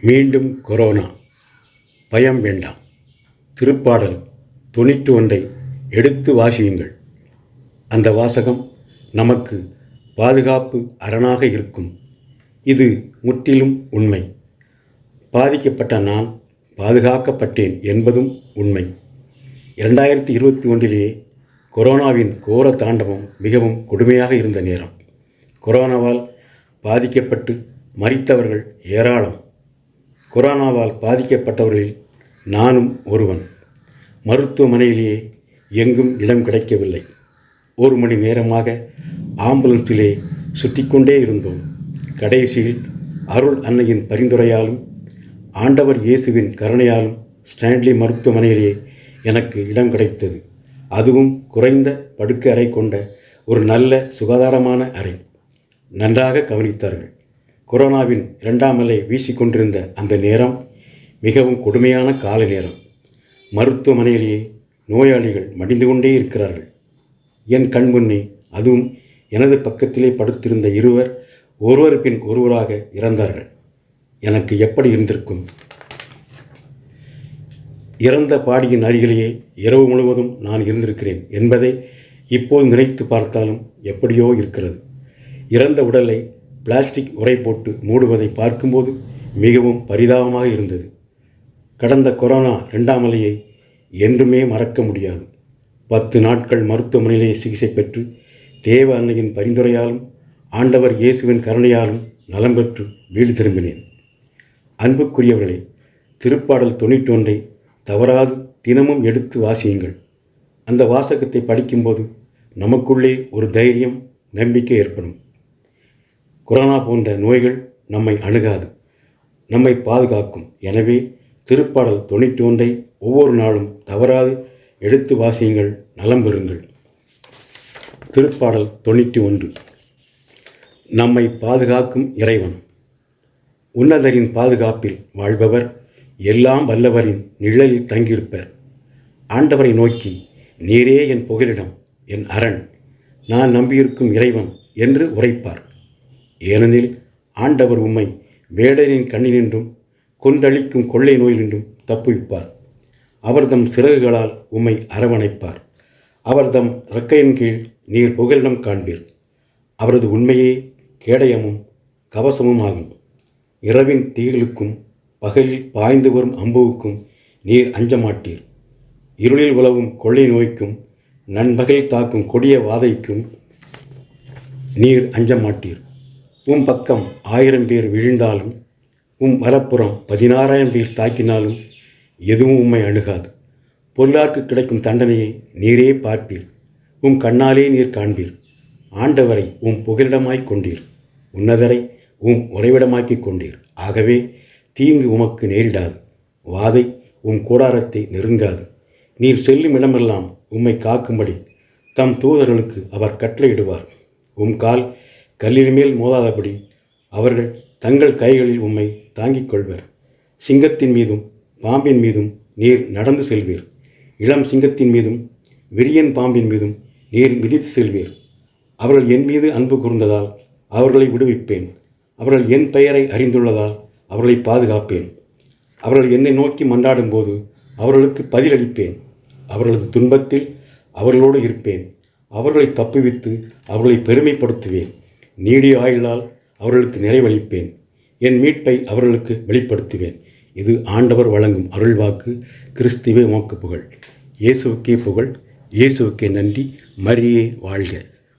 மீண்டும் கொரோனா, பயம் வேண்டாம். திருப்பாடல் 91 எடுத்து வாசியுங்கள். அந்த வாசகம் நமக்கு பாதுகாப்பு அரணாக இருக்கும். இது முற்றிலும் உண்மை. பாதிக்கப்பட்ட நான் பாதுகாக்கப்பட்டேன் என்பதும் உண்மை. 2021 கொரோனாவின் கோர தாண்டவம் மிகவும் கொடுமையாக இருந்த நேரம். கொரோனாவால் பாதிக்கப்பட்டு மரித்தவர்கள் ஏராளம். கொரோனாவால் பாதிக்கப்பட்டவர்களில் நானும் ஒருவன். மருத்துவமனையிலேயே எங்கும் இடம் கிடைக்கவில்லை. 1 மணி நேரமாக ஆம்புலன்ஸிலே சுற்றிக்கொண்டே இருந்தோம். கடைசியில் அருள் அன்னையின் பரிந்துரையாலும் ஆண்டவர் இயேசுவின் கருணையாலும் ஸ்டான்லி மருத்துவமனையிலே எனக்கு இடம் கிடைத்தது. அதுவும் குறைந்த படுக்கை அறை கொண்ட ஒரு நல்ல சுகாதாரமான அறை. நன்றாக கவனித்தார்கள். கொரோனாவின் 2ஆம் அலை வீசிக்கொண்டிருந்த அந்த நேரம் மிகவும் கொடுமையான கால நேரம். மருத்துவமனையிலேயே நோயாளிகள் மடிந்து கொண்டே இருக்கிறார்கள். என் கண் முன்னே, அதுவும் எனது பக்கத்திலே படுத்திருந்த இருவர் ஒருவர் பின் ஒருவராக இறந்தார்கள். எனக்கு எப்படி இருந்திருக்கும்? இறந்த பாடியின் அருகிலேயே இரவு முழுவதும் நான் இருந்திருக்கிறேன் என்பதை இப்போது நினைத்து பார்த்தாலும் எப்படியோ இருக்கிறது. இறந்த உடலை பிளாஸ்டிக் உறை போட்டு மூடுவதை பார்க்கும்போது மிகவும் பரிதாபமாக இருந்தது. கடந்த கொரோனா 2ஆம் அலையை என்றுமே மறக்க முடியாது. 10 நாட்கள் மருத்துவமனையிலே சிகிச்சை பெற்று தேவ அன்னையின் பரிந்துரையாலும் ஆண்டவர் இயேசுவின் கருணையாலும் நலம் பெற்று வீடு திரும்பினேன். அன்புக்குரியவர்களே, திருப்பாடல் 91 தவறாது தினமும் எடுத்து வாசியுங்கள். அந்த வாசகத்தை படிக்கும்போது நமக்குள்ளே ஒரு தைரியம், நம்பிக்கை ஏற்படும். கொரோனா போன்ற நோய்கள் நம்மை அணுகாது, நம்மை பாதுகாக்கும். எனவே திருப்பாடல் 91 ஒவ்வொரு நாளும் தவறாது எடுத்து வாசியுங்கள், நலம் பெறுங்கள். திருப்பாடல் 91. நம்மை பாதுகாக்கும் இறைவன். உன்னதரின் பாதுகாப்பில் வாழ்பவர் எல்லாம் வல்லவரின் நிழலில் தங்கியிருப்பர். ஆண்டவரை நோக்கி, நீரே என் புகலிடம், என் அரண், நான் நம்பியிருக்கும் இறைவன் என்று உரைப்பார். ஏனெனில் ஆண்டவர் உம்மை வேடரின் கண்ணினின்றும் கொன்றளிக்கும் கொள்ளை நோயினின்றும் தப்புவிப்பார். அவர்தம் சிறகுகளால் உம்மை அரவணைப்பார். அவர்தம் இறக்கையின் கீழ் நீர் புகலிடம் காண்பீர். அவரது உண்மையே கேடயமும் கவசமும் ஆகும். இரவின் தீகளுக்கும் பகலில் பாய்ந்து வரும் அம்புவுக்கும் நீர் அஞ்ச மாட்டீர். இருளில் உலவும் கொள்ளை நோய்க்கும் நண்பகலில் தாக்கும் கொடிய வாதைக்கும் நீர் அஞ்ச மாட்டீர். உம் பக்கம் 1000 பேர் விழுந்தாலும் உம் வலப்புறம் 16,000 பேர் தாக்கினாலும் எதுவும் உம்மை அணுகாது. பொல்லார்க்கு கிடைக்கும் தண்டனையை நீரே பார்ப்பீர். உம் கண்ணாலே நீர் காண்பீர். ஆண்டவரை உம் புகலிடமாய்க் கொண்டீர். உன்னதரை உம் உறைவிடமாக்கிக் கொண்டீர். ஆகவே தீங்கு உமக்கு நேரிடாது. வாதை உம் கூடாரத்தை நெருங்காது. நீர் செல்லும் இடமெல்லாம் உம்மை காக்கும்படி தம் தூதர்களுக்கு அவர் கட்டளையிடுவார். உம் கால் கல்லின் மேல் மோதாதபடி அவர்கள் தங்கள் கைகளில் உம்மை தாங்கிக் கொள்வர். சிங்கத்தின் மீதும் பாம்பின் மீதும் நீர் நடந்து செல்வீர். இளம் சிங்கத்தின் மீதும் விரியன் பாம்பின் மீதும் நீர் மிதித்து செல்வீர். அவர்கள் என் மீது அன்பு கூர்ந்ததால் அவர்களை விடுவிப்பேன். அவர்கள் என் பெயரை அறிந்துள்ளதால் அவர்களை பாதுகாப்பேன். அவர்கள் என்னை நோக்கி மன்றாடும்போது அவர்களுக்கு பதிலளிப்பேன். அவர்களது துன்பத்தில் அவர்களோடு இருப்பேன். அவர்களை தப்புவித்து அவர்களை பெருமைப்படுத்துவேன். நீடிய ஆயுளால் அவர்களுக்கு நிறைவளிப்பேன். என் மீட்பை அவர்களுக்கு வெளிப்படுத்துவேன். இது ஆண்டவர் வழங்கும் அருள்வாக்கு. கிறிஸ்துவே உமக்கு புகழ். இயேசுவுக்கே புகழ். இயேசுவுக்கே நன்றி. மரியே வாழ்க.